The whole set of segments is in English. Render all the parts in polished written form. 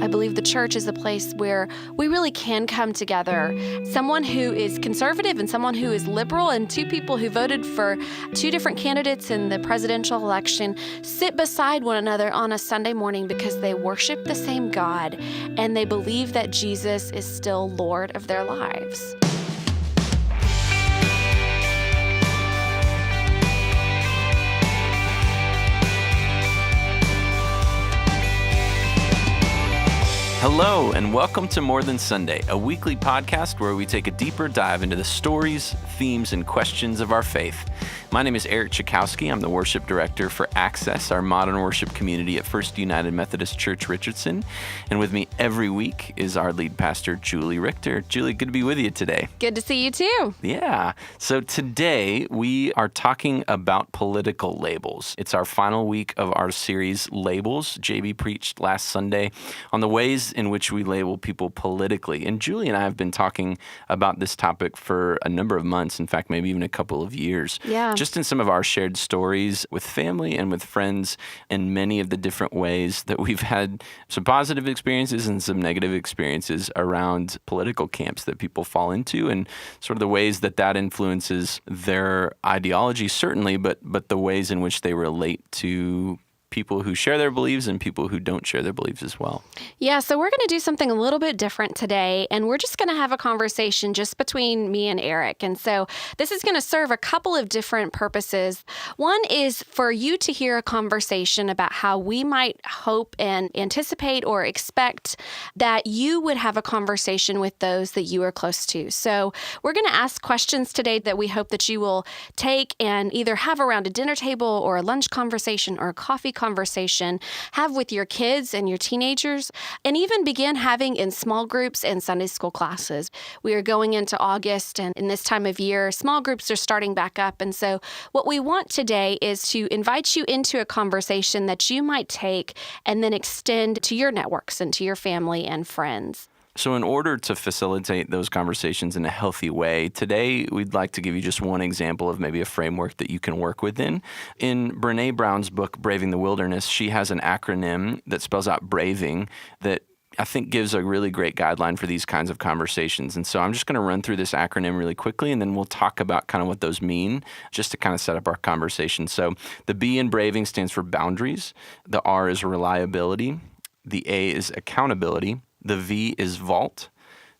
I believe the church is a place where we really can come together. Someone who is conservative and someone who is liberal, and two people who voted for two different candidates in the presidential election sit beside one another on a Sunday morning because they worship the same God and they believe that Jesus is still Lord of their lives. Hello, and welcome to More Than Sunday, a weekly podcast where we take a deeper dive into the stories, themes, and questions of our faith. My name is Eric Czechowski. I'm the worship director for Access, our modern worship community at First United Methodist Church, Richardson. And with me every week is our lead pastor, Julie Richter. Julie, good to be with you today. Good to see you too. Yeah. So today we are talking about political labels. It's our final week of our series, Labels. JB preached last Sunday on the ways in which we label people politically. And Julie and I have been talking about this topic for a number of months, in fact, maybe even a couple of years. Yeah. Just in some of our shared stories with family and with friends, and many of the different ways that we've had some positive experiences and some negative experiences around political camps that people fall into, and sort of the ways that that influences their ideology, certainly, but the ways in which they relate to people who share their beliefs and people who don't share their beliefs as well. Yeah, so we're going to do something a little bit different today, and we're just going to have a conversation just between me and Eric. And so this is going to serve a couple of different purposes. One is for you to hear a conversation about how we might hope and anticipate or expect that you would have a conversation with those that you are close to. So we're going to ask questions today that we hope that you will take and either have around a dinner table or a lunch conversation or a coffee conversation, have with your kids and your teenagers, and even begin having in small groups and Sunday school classes. We are going into August, and in this time of year, small groups are starting back up. And so what we want today is to invite you into a conversation that you might take and then extend to your networks and to your family and friends. So in order to facilitate those conversations in a healthy way, today we'd like to give you just one example of maybe a framework that you can work within. In Brené Brown's book, Braving the Wilderness, she has an acronym that spells out braving that I think gives a really great guideline for these kinds of conversations. And so I'm just going to run through this acronym really quickly, and then we'll talk about kind of what those mean, just to kind of set up our conversation. So the B in braving stands for boundaries. The R is reliability. The A is accountability. The V is vault,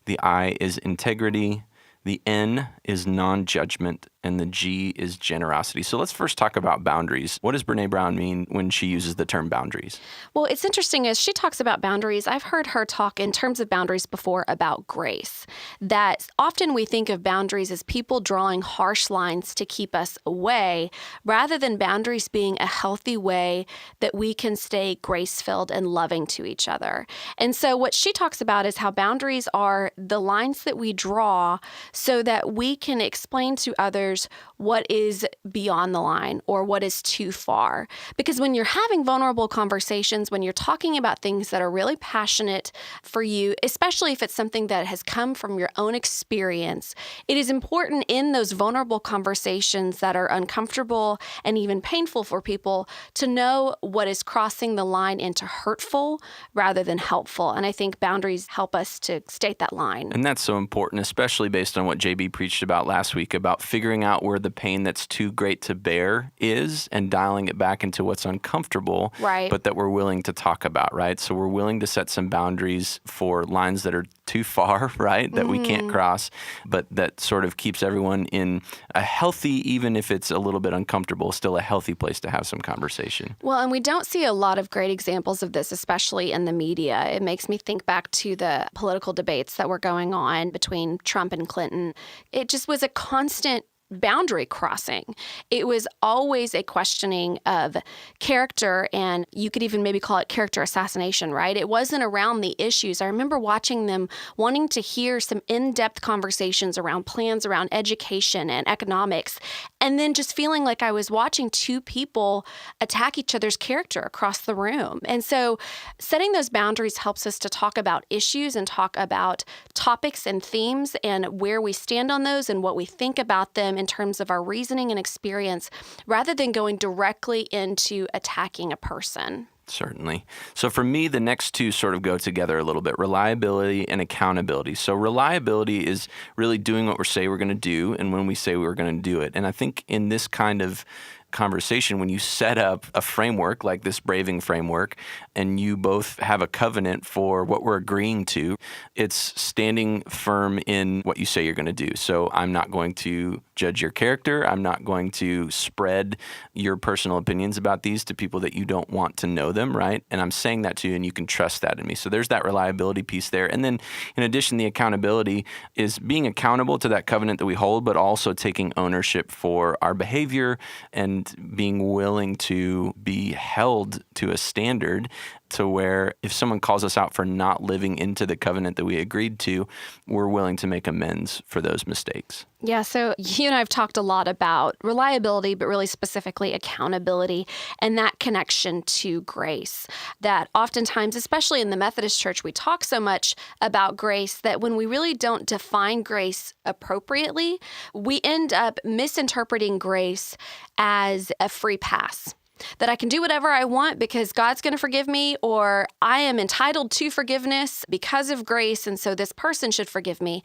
the I is integrity, the N is non-judgment, and the G is generosity. So let's first talk about boundaries. What does Brené Brown mean when she uses the term boundaries? Well, it's interesting as she talks about boundaries, I've heard her talk in terms of boundaries before about grace, that often we think of boundaries as people drawing harsh lines to keep us away, rather than boundaries being a healthy way that we can stay grace-filled and loving to each other. And so what she talks about is how boundaries are the lines that we draw so that we can explain to others what is beyond the line or what is too far. Because when you're having vulnerable conversations, when you're talking about things that are really passionate for you, especially if it's something that has come from your own experience, it is important in those vulnerable conversations that are uncomfortable and even painful for people to know what is crossing the line into hurtful rather than helpful. And I think boundaries help us to state that line. And that's so important, especially based on what JB preached about last week, about figuring out where the pain that's too great to bear is and dialing it back into what's uncomfortable, right, but that we're willing to talk about, right? So we're willing to set some boundaries for lines that are too far, right, that we can't cross, but that sort of keeps everyone in a healthy, even if it's a little bit uncomfortable, still a healthy place to have some conversation. Well, and we don't see a lot of great examples of this, especially in the media. It makes me think back to the political debates that were going on between Trump and Clinton. It just was a constant boundary crossing. It was always a questioning of character, and you could even maybe call it character assassination, right? It wasn't around the issues. I remember watching them wanting to hear some in-depth conversations around plans around education and economics, and then just feeling like I was watching two people attack each other's character across the room. And so setting those boundaries helps us to talk about issues and talk about topics and themes and where we stand on those and what we think about them in terms of our reasoning and experience, rather than going directly into attacking a person. Certainly. So for me, the next two sort of go together a little bit, reliability and accountability. So reliability is really doing what we say we're going to do and when we say we're going to do it. And I think in this kind of conversation, when you set up a framework like this braving framework and you both have a covenant for what we're agreeing to, it's standing firm in what you say you're going to do. So I'm not going to judge your character. I'm not going to spread your personal opinions about these to people that you don't want to know them, right? And I'm saying that to you and you can trust that in me. So there's that reliability piece there. And then in addition, the accountability is being accountable to that covenant that we hold, but also taking ownership for our behavior and being willing to be held to a standard to where if someone calls us out for not living into the covenant that we agreed to, we're willing to make amends for those mistakes. Yeah, so you and I have talked a lot about reliability, but really specifically accountability and that connection to grace. That oftentimes, especially in the Methodist Church, we talk so much about grace that when we really don't define grace appropriately, we end up misinterpreting grace as a free pass. That I can do whatever I want because God's going to forgive me, or I am entitled to forgiveness because of grace, and so this person should forgive me.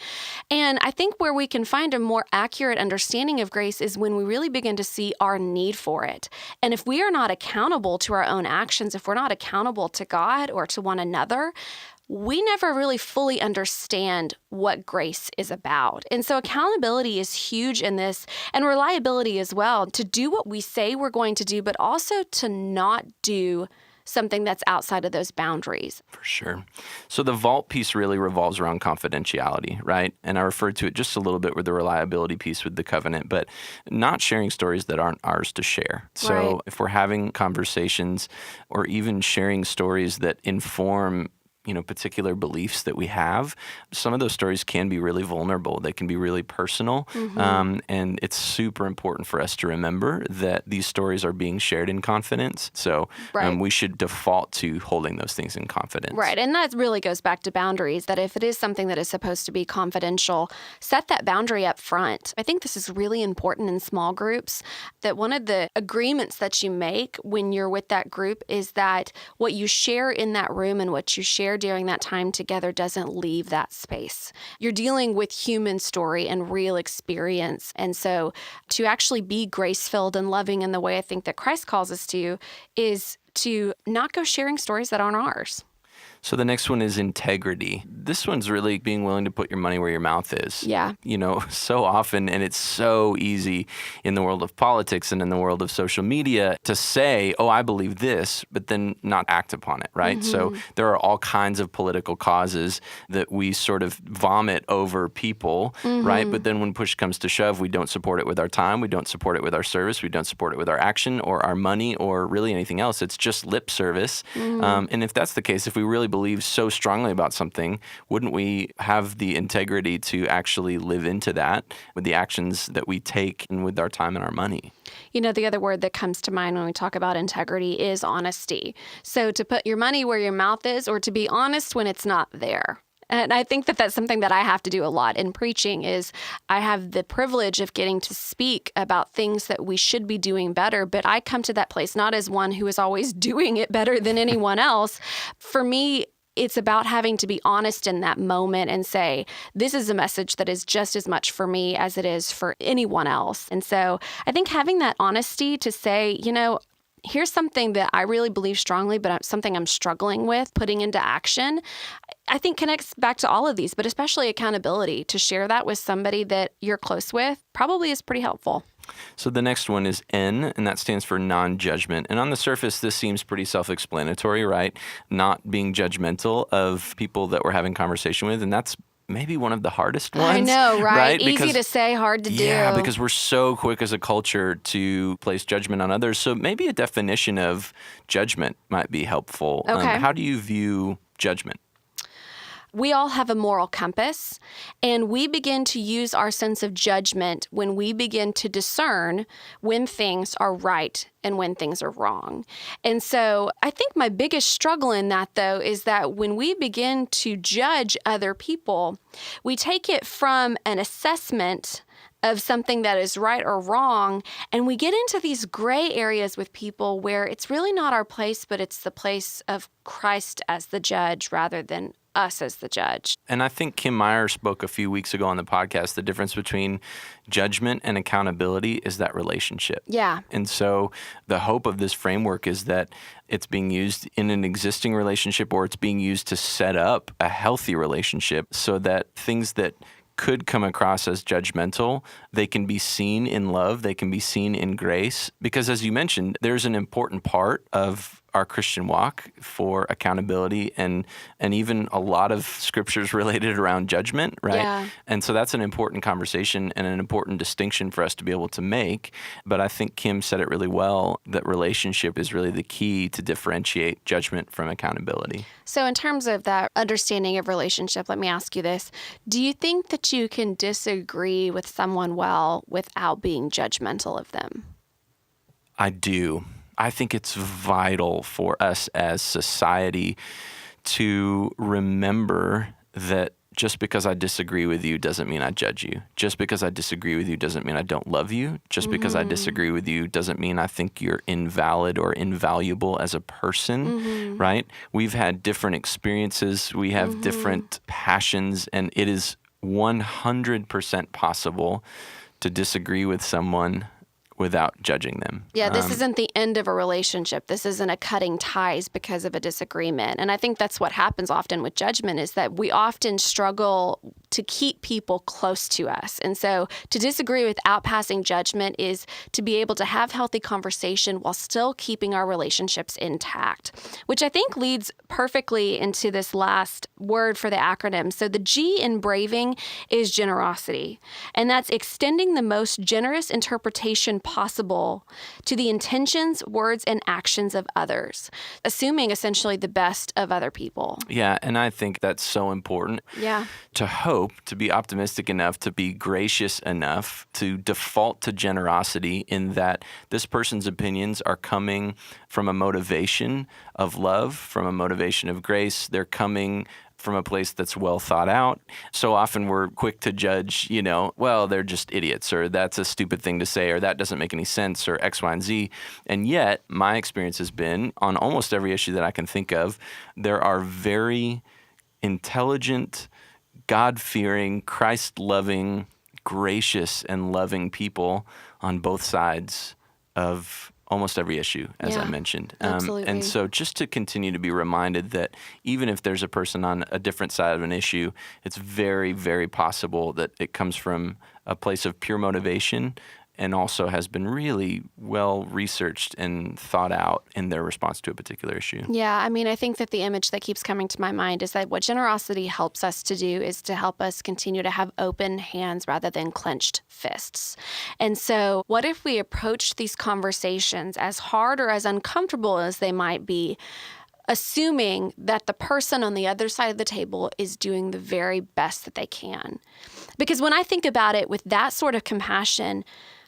And I think where we can find a more accurate understanding of grace is when we really begin to see our need for it. And if we are not accountable to our own actions, if we're not accountable to God or to one another, we never really fully understand what grace is about. And so accountability is huge in this, and reliability as well, to do what we say we're going to do, but also to not do something that's outside of those boundaries. For sure. So the vault piece really revolves around confidentiality, right? And I referred to it just a little bit with the reliability piece with the covenant, but not sharing stories that aren't ours to share. So Right. if we're having conversations or even sharing stories that inform particular beliefs that we have, some of those stories can be really vulnerable. They can be really personal. And it's super important for us to remember that these stories are being shared in confidence. So Right. we should default to holding those things in confidence. Right. And that really goes back to boundaries, that if it is something that is supposed to be confidential, set that boundary up front. I think this is really important in small groups, that one of the agreements that you make when you're with that group is that what you share in that room and what you share during that time together doesn't leave that space. You're dealing with human story and real experience. And so to actually be grace-filled and loving in the way I think that Christ calls us to is to not go sharing stories that aren't ours. So the next one is integrity. This one's really being willing to put your money where your mouth is. Yeah. So often, and it's so easy in the world of politics and in the world of social media to say, oh, I believe this, but then not act upon it, right? So there are all kinds of political causes that we sort of vomit over people, right? But then when push comes to shove, we don't support it with our time, we don't support it with our service, we don't support it with our action or our money or really anything else. It's just lip service. And if that's the case, if we really believe so strongly about something, wouldn't we have the integrity to actually live into that with the actions that we take and with our time and our money? The other word that comes to mind when we talk about integrity is honesty. So to put your money where your mouth is, or to be honest when it's not there. And I think that that's something that I have to do a lot in preaching. Is I have the privilege of getting to speak about things that we should be doing better, but I come to that place not as one who is always doing it better than anyone else. For me, it's about having to be honest in that moment and say, this is a message that is just as much for me as it is for anyone else. And so I think having that honesty to say, here's something that I really believe strongly, but something I'm struggling with putting into action, I think connects back to all of these, but especially accountability. To share that with somebody that you're close with probably is pretty helpful. So the next one is N, and that stands for non-judgment. And on the surface, this seems pretty self-explanatory, right? Not being judgmental of people that we're having conversation with, and that's maybe one of the hardest ones. I know, right? Because, easy to say, hard to do. Yeah, because we're so quick as a culture to place judgment on others. So maybe a definition of judgment might be helpful. Okay. How do you view judgment? We all have a moral compass, and we begin to use our sense of judgment when we begin to discern when things are right and when things are wrong. And so I think my biggest struggle in that, though, is that when we begin to judge other people, we take it from an assessment of something that is right or wrong. And we get into these gray areas with people where it's really not our place, but it's the place of Christ as the judge rather than us as the judge. And I think Kim Meyer spoke a few weeks ago on the podcast, the difference between judgment and accountability is that relationship. Yeah. And so the hope of this framework is that it's being used in an existing relationship, or it's being used to set up a healthy relationship so that things that could come across as judgmental, they can be seen in love, they can be seen in grace. Because as you mentioned, there's an important part of our Christian walk for accountability and even a lot of scriptures related around judgment, right? Yeah. And so that's an important conversation and an important distinction for us to be able to make. But I think Kim said it really well, that relationship is really the key to differentiate judgment from accountability. So in terms of that understanding of relationship, let me ask you this. Do you think that you can disagree with someone well without being judgmental of them? I do. I think it's vital for us as society to remember that just because I disagree with you doesn't mean I judge you. Just because I disagree with you doesn't mean I don't love you. Just because I disagree with you doesn't mean I think you're invalid or invaluable as a person, right? We've had different experiences. We have different passions, and it is 100% possible to disagree with someone without judging them. Yeah, this isn't the end of a relationship. This isn't a cutting ties because of a disagreement. And I think that's what happens often with judgment, is that we often struggle to keep people close to us. And so to disagree without passing judgment is to be able to have healthy conversation while still keeping our relationships intact, which I think leads perfectly into this last word for the acronym. So the G in braving is generosity. And that's extending the most generous interpretation possible to the intentions, words, and actions of others, assuming essentially the best of other people. Yeah, and I think that's so important. Yeah. To hope, to be optimistic enough, to be gracious enough, to default to generosity in that this person's opinions are coming from a motivation of love, from a motivation of grace. They're coming from a place that's well thought out. So often we're quick to judge, well, they're just idiots, or that's a stupid thing to say, or that doesn't make any sense, or X, Y, and Z. And yet, my experience has been, on almost every issue that I can think of, there are very intelligent, God-fearing, Christ-loving, gracious, and loving people on both sides of almost every issue, as I mentioned. Absolutely. And so just to continue to be reminded that even if there's a person on a different side of an issue, it's very, very possible that it comes from a place of pure motivation and also has been really well researched and thought out in their response to a particular issue. Yeah, I mean, I think that the image that keeps coming to my mind is that what generosity helps us to do is to help us continue to have open hands rather than clenched fists. And so what if we approach these conversations, as hard or as uncomfortable as they might be, assuming that the person on the other side of the table is doing the very best that they can? Because when I think about it with that sort of compassion,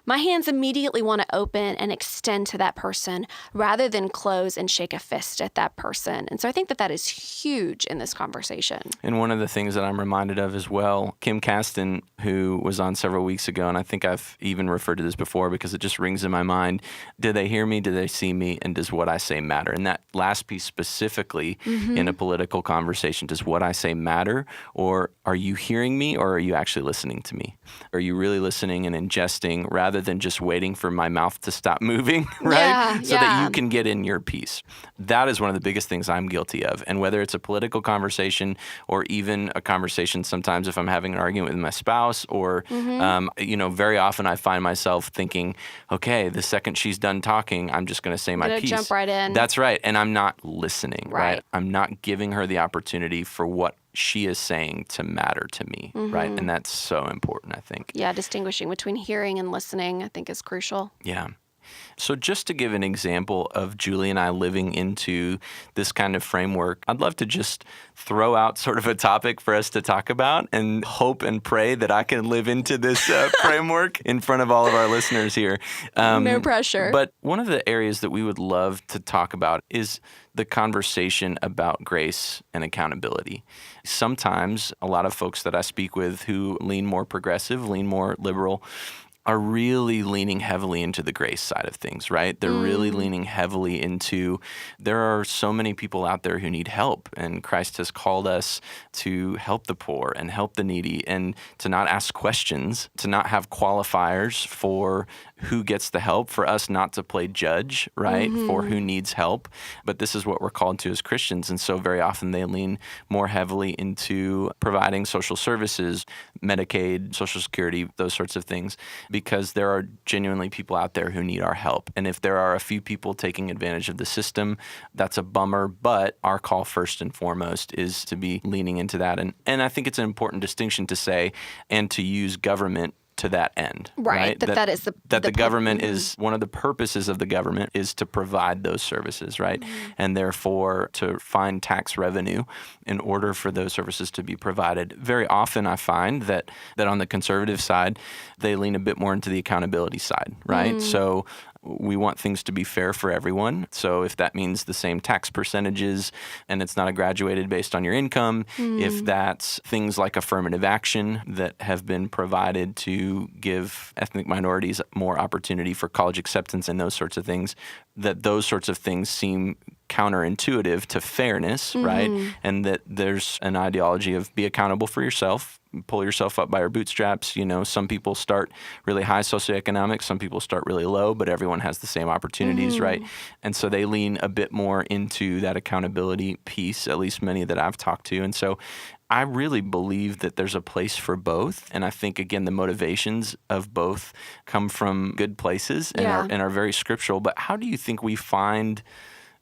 my hands immediately want to open and extend to that person rather than close and shake a fist at that person. And so I think that that is huge in this conversation. And one of the things that I'm reminded of as well, Kim Kasten, who was on several weeks ago, and I think I've even referred to this before because it just rings in my mind, do they hear me, do they see me, and does what I say matter? And that last piece specifically in a political conversation, does what I say matter, or are you hearing me, or are you actually listening to me? Are you really listening and ingesting rather than just waiting for my mouth to stop moving, right? So that you can get in your piece. That is one of the biggest things I'm guilty of. And whether it's a political conversation or even a conversation sometimes if I'm having an argument with my spouse or, very often I find myself thinking, okay, the second she's done talking, I'm just going to say my piece. Jump right in. That's right. And I'm not listening, Right. right? I'm not giving her the opportunity for what she is saying to matter to me, right? And that's so important, I think. Yeah, distinguishing between hearing and listening, I think, is crucial. Yeah. So just to give an example of Julie and I living into this kind of framework, I'd love to just throw out sort of a topic for us to talk about and hope and pray that I can live into this framework in front of all of our listeners here. No pressure. But one of the areas that we would love to talk about is the conversation about grace and accountability. Sometimes a lot of folks that I speak with who lean more progressive, lean more liberal, are really leaning heavily into the grace side of things, right? They're really leaning heavily into, there are so many people out there who need help, and Christ has called us to help the poor and help the needy and to not ask questions, to not have qualifiers for who gets the help, for us not to play judge, right, for who needs help. But this is what we're called to as Christians. And so very often they lean more heavily into providing social services, Medicaid, Social Security, those sorts of things, because there are genuinely people out there who need our help. And if there are a few people taking advantage of the system, that's a bummer. But our call first and foremost is to be leaning into that. And I think it's an important distinction to say and to use government to that end. Right. That is the government is one of the purposes of the government is to provide those services, right? And therefore to find tax revenue in order for those services to be provided. Very often I find that on the conservative side, they lean a bit more into the accountability side, right? So we want things to be fair for everyone. So if that means the same tax percentages and it's not graduated based on your income, if that's things like affirmative action that have been provided to give ethnic minorities more opportunity for college acceptance and those sorts of things, that those sorts of things seem counterintuitive to fairness, right? And that there's an ideology of be accountable for yourself, pull yourself up by your bootstraps. You know, some people start really high socioeconomic, some people start really low, but everyone has the same opportunities, right? And so they lean a bit more into that accountability piece, at least many that I've talked to. And so I really believe that there's a place for both. And I think, again, the motivations of both come from good places and are very scriptural. But how do you think we find,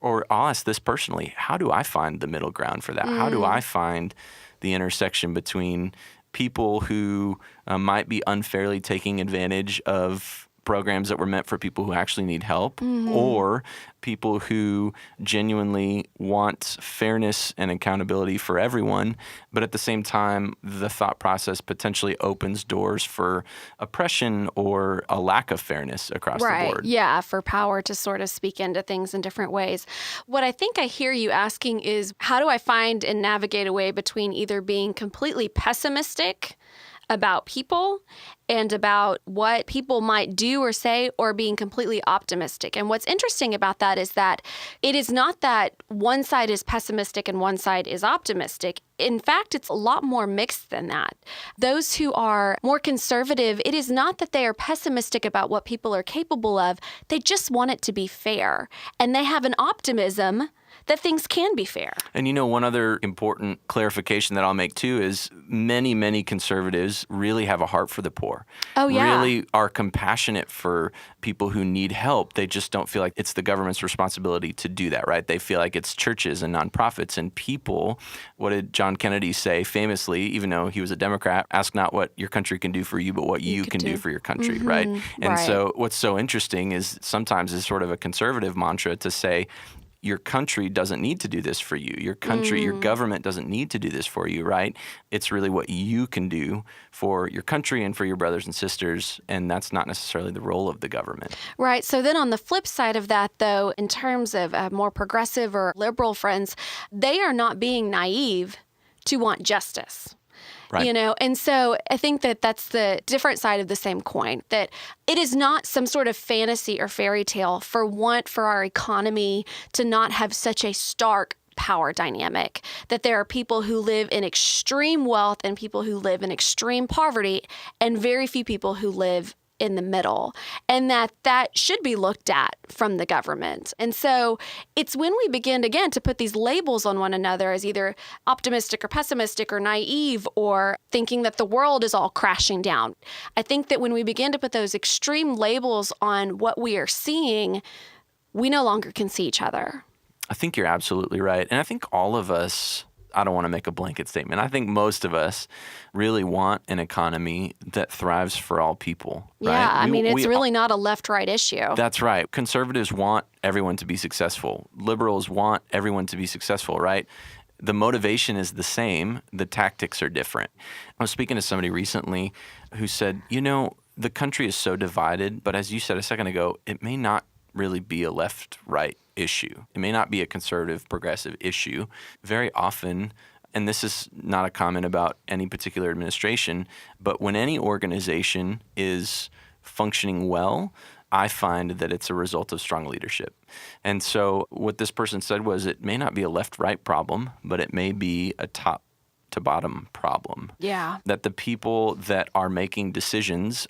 or I'll ask this personally, how do I find the middle ground for that? How do I find the intersection between people who might be unfairly taking advantage of programs that were meant for people who actually need help, or people who genuinely want fairness and accountability for everyone, but at the same time, the thought process potentially opens doors for oppression or a lack of fairness across the board. Yeah, for power to sort of speak into things in different ways. What I think I hear you asking is, how do I find and navigate a way between either being completely pessimistic about people and about what people might do or say, or being completely optimistic. And what's interesting about that is that it is not that one side is pessimistic and one side is optimistic. In fact, it's a lot more mixed than that. Those who are more conservative, it is not that they are pessimistic about what people are capable of. They just want it to be fair. And they have an optimism that things can be fair. And you know, one other important clarification that I'll make too is many, many conservatives really have a heart for the poor. Oh, yeah. Really are compassionate for people who need help. They just don't feel like it's the government's responsibility to do that, right? They feel like it's churches and nonprofits and people. What did John Kennedy say famously, even though he was a Democrat? Ask not what your country can do for you, but what you can do for your country, right? And so what's so interesting is sometimes it's sort of a conservative mantra to say, your country doesn't need to do this for you. Your country, your government doesn't need to do this for you, right? It's really what you can do for your country and for your brothers and sisters, and that's not necessarily the role of the government. Right. So then on the flip side of that, though, in terms of more progressive or liberal friends, they are not being naive to want justice. Right. You know, and so I think that that's the different side of the same coin, that it is not some sort of fantasy or fairy tale for our economy to not have such a stark power dynamic, that there are people who live in extreme wealth and people who live in extreme poverty and very few people who live in the middle, and that should be looked at from the government. And so it's when we begin, again, to put these labels on one another as either optimistic or pessimistic or naive or thinking that the world is all crashing down. I think that when we begin to put those extreme labels on what we are seeing, we no longer can see each other. I think you're absolutely right. And I think all of us I don't want to make a blanket statement. I think most of us really want an economy that thrives for all people. Yeah, right? I mean, it's really not a left-right issue. That's right. Conservatives want everyone to be successful. Liberals want everyone to be successful, right? The motivation is the same. The tactics are different. I was speaking to somebody recently who said, the country is so divided, but as you said a second ago, it may not really be a left-right issue. It may not be a conservative, progressive issue. Very often, and this is not a comment about any particular administration, but when any organization is functioning well, I find that it's a result of strong leadership. And so what this person said was it may not be a left-right problem, but it may be a top to bottom problem. Yeah. That the people that are making decisions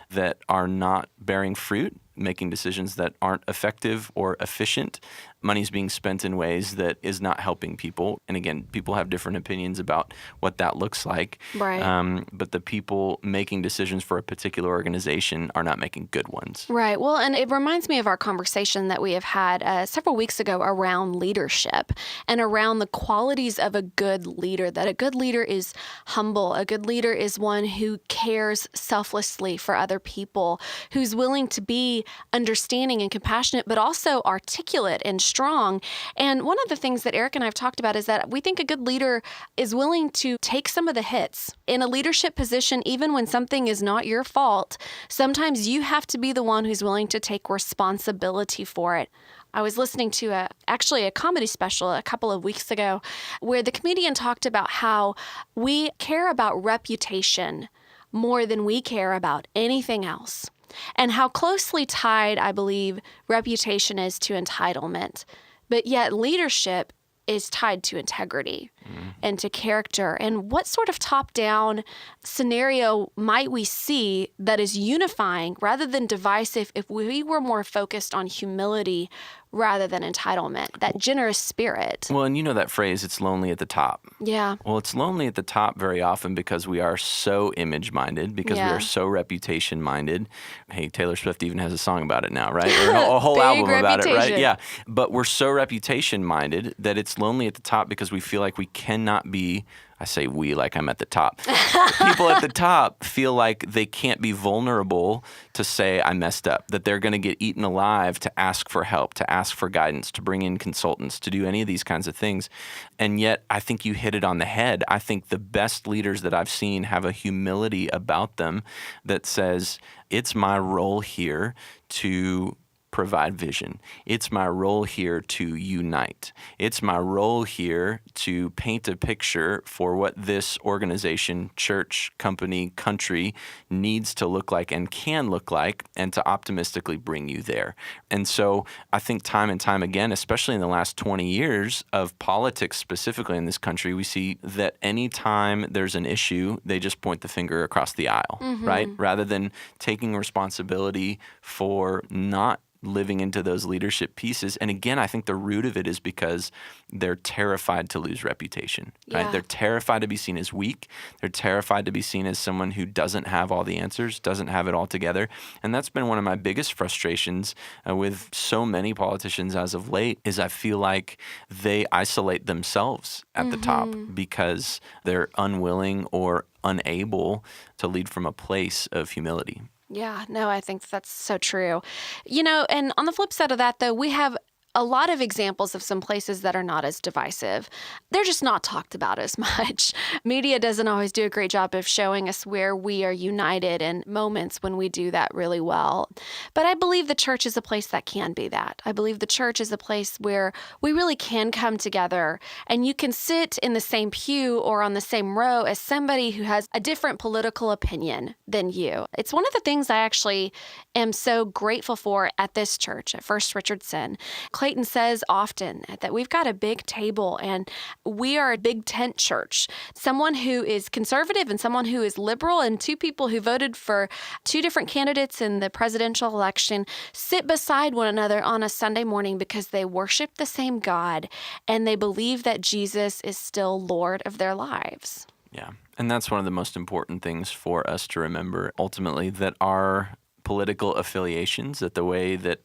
that are not bearing fruit, making decisions that aren't effective or efficient. Money's being spent in ways that is not helping people. And again, people have different opinions about what that looks like. Right. But the people making decisions for a particular organization are not making good ones. Right. Well, and it reminds me of our conversation that we have had several weeks ago around leadership and around the qualities of a good leader, that a good leader is humble. A good leader is one who cares selflessly for other people, who's willing to be understanding and compassionate, but also articulate and strong. And one of the things that Eric and I have talked about is that we think a good leader is willing to take some of the hits. In a leadership position, even when something is not your fault, sometimes you have to be the one who's willing to take responsibility for it. I was listening to actually a comedy special a couple of weeks ago where the comedian talked about how we care about reputation more than we care about anything else. And how closely tied, I believe, reputation is to entitlement. But yet leadership is tied to integrity and to character. And what sort of top-down scenario might we see that is unifying rather than divisive if we were more focused on humility rather than entitlement, that generous spirit? Well, and you know that phrase, it's lonely at the top. Yeah. Well, it's lonely at the top very often because we are so image-minded, because we are so reputation-minded. Hey, Taylor Swift even has a song about it now, right? Or a whole album about it, right? Yeah. But we're so reputation-minded that it's lonely at the top because we feel like we cannot be, I say we like I'm at the top. People at the top feel like they can't be vulnerable to say, I messed up, that they're going to get eaten alive to ask for help, to ask for guidance, to bring in consultants, to do any of these kinds of things. And yet, I think you hit it on the head. I think the best leaders that I've seen have a humility about them that says, it's my role here to provide vision. It's my role here to unite. It's my role here to paint a picture for what this organization, church, company, country needs to look like and can look like, and to optimistically bring you there. And so I think time and time again, especially in the last 20 years of politics specifically in this country, we see that anytime there's an issue, they just point the finger across the aisle, right? Rather than taking responsibility for not living into those leadership pieces. And again, I think the root of it is because they're terrified to lose reputation, right? Yeah. They're terrified to be seen as weak. They're terrified to be seen as someone who doesn't have all the answers, doesn't have it all together. And that's been one of my biggest frustrations with so many politicians as of late, is I feel like they isolate themselves at the top because they're unwilling or unable to lead from a place of humility. Yeah, no, I think that's so true. And on the flip side of that, though, we have a lot of examples of some places that are not as divisive. They're just not talked about as much. Media doesn't always do a great job of showing us where we are united and moments when we do that really well. But I believe the church is a place that can be that. I believe the church is a place where we really can come together and you can sit in the same pew or on the same row as somebody who has a different political opinion than you. It's one of the things I actually am so grateful for at this church, at First Richardson. Clayton says often that we've got a big table and we are a big tent church. Someone who is conservative and someone who is liberal, and two people who voted for two different candidates in the presidential election sit beside one another on a Sunday morning because they worship the same God and they believe that Jesus is still Lord of their lives. Yeah. And that's one of the most important things for us to remember ultimately, that our political affiliations, that the way that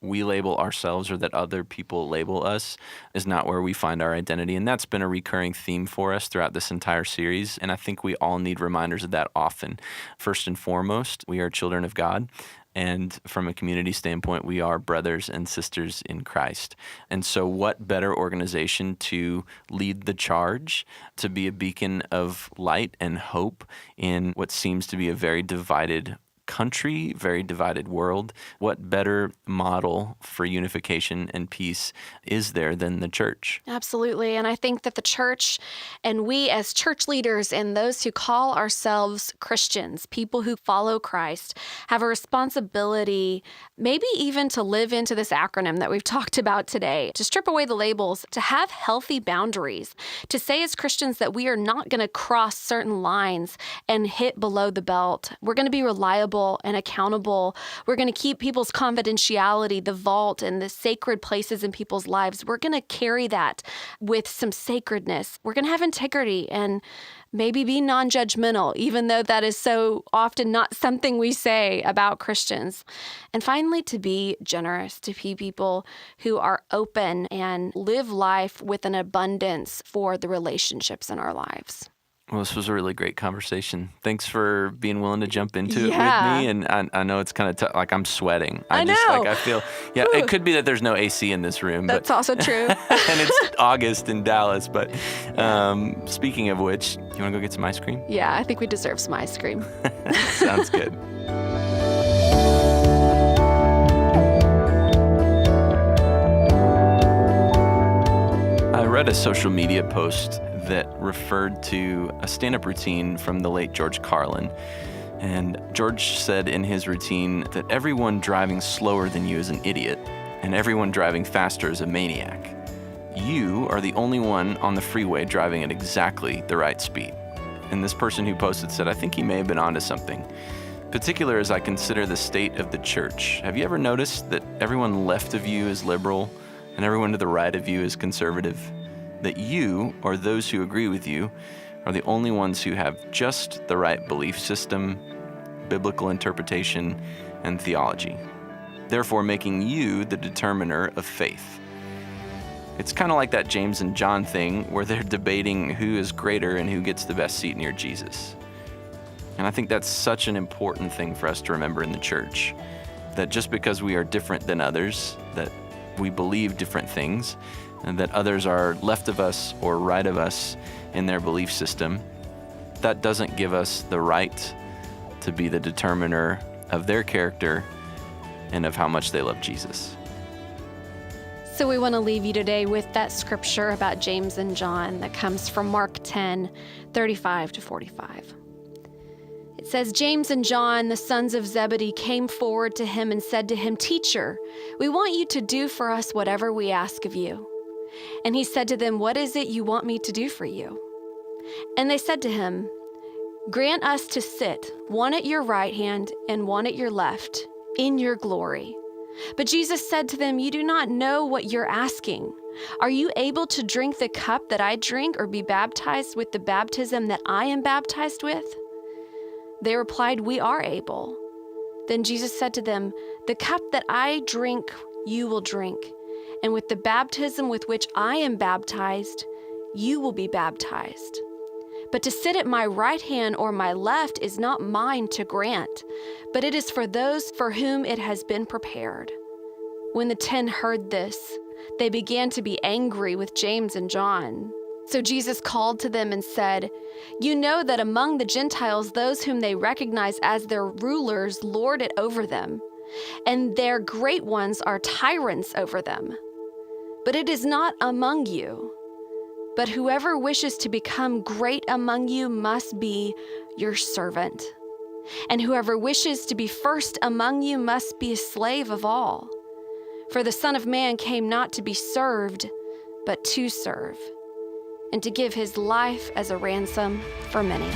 we label ourselves or that other people label us is not where we find our identity. And that's been a recurring theme for us throughout this entire series. And I think we all need reminders of that often. First and foremost, we are children of God. And from a community standpoint, we are brothers and sisters in Christ. And so what better organization to lead the charge, to be a beacon of light and hope in what seems to be a very divided country, very divided world? What better model for unification and peace is there than the church? Absolutely. And I think that the church and we as church leaders and those who call ourselves Christians, people who follow Christ, have a responsibility maybe even to live into this acronym that we've talked about today, to strip away the labels, to have healthy boundaries, to say as Christians that we are not going to cross certain lines and hit below the belt. We're going to be reliable and accountable. We're going to keep people's confidentiality, the vault, and the sacred places in people's lives. We're going to carry that with some sacredness. We're going to have integrity and maybe be non-judgmental, even though that is so often not something we say about Christians. And finally, to be generous, to be people who are open and live life with an abundance for the relationships in our lives. Well, this was a really great conversation. Thanks for being willing to jump into it with me. And I know it's kind of tough. Like, I'm sweating. I know. I feel, it could be that there's no AC in this room. That's also true. And it's August in Dallas. But speaking of which, you want to go get some ice cream? Yeah, I think we deserve some ice cream. Sounds good. I read a social media post that referred to a stand-up routine from the late George Carlin. And George said in his routine that everyone driving slower than you is an idiot, and everyone driving faster is a maniac. You are the only one on the freeway driving at exactly the right speed. And this person who posted said, I think he may have been onto something. Particular as I consider the state of the church. Have you ever noticed that everyone left of you is liberal and everyone to the right of you is conservative? That you, or those who agree with you, are the only ones who have just the right belief system, biblical interpretation, and theology, therefore making you the determiner of faith. It's kind of like that James and John thing where they're debating who is greater and who gets the best seat near Jesus. And I think that's such an important thing for us to remember in the church, that just because we are different than others, that we believe different things, and that others are left of us or right of us in their belief system, that doesn't give us the right to be the determiner of their character and of how much they love Jesus. So we want to leave you today with that scripture about James and John that comes from Mark 10:35-45. It says, James and John, the sons of Zebedee, came forward to him and said to him, Teacher, we want you to do for us whatever we ask of you. And he said to them, What is it you want me to do for you? And they said to him, Grant us to sit, one at your right hand and one at your left, in your glory. But Jesus said to them, You do not know what you're asking. Are you able to drink the cup that I drink or be baptized with the baptism that I am baptized with? They replied, We are able. Then Jesus said to them, The cup that I drink, you will drink. And with the baptism with which I am baptized, you will be baptized. But to sit at my right hand or my left is not mine to grant, but it is for those for whom it has been prepared. When the 10 heard this, they began to be angry with James and John. So Jesus called to them and said, You know that among the Gentiles, those whom they recognize as their rulers lord it over them, and their great ones are tyrants over them. But it is not among you. But whoever wishes to become great among you must be your servant. And whoever wishes to be first among you must be a slave of all. For the Son of Man came not to be served, but to serve, and to give his life as a ransom for many.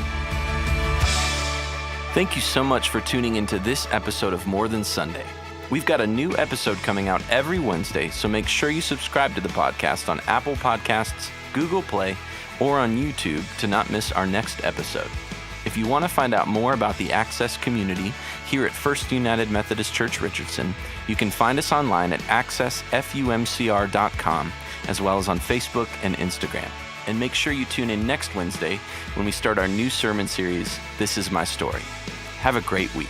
Thank you so much for tuning into this episode of More Than Sunday. We've got a new episode coming out every Wednesday, so make sure you subscribe to the podcast on Apple Podcasts, Google Play, or on YouTube to not miss our next episode. If If you want to find out more about the Access community here at First United Methodist Church Richardson, you can find us online at accessfumcr.com, as well as on Facebook and Instagram. And make sure you tune in next Wednesday when we start our new sermon series, This Is My Story. Have a great week.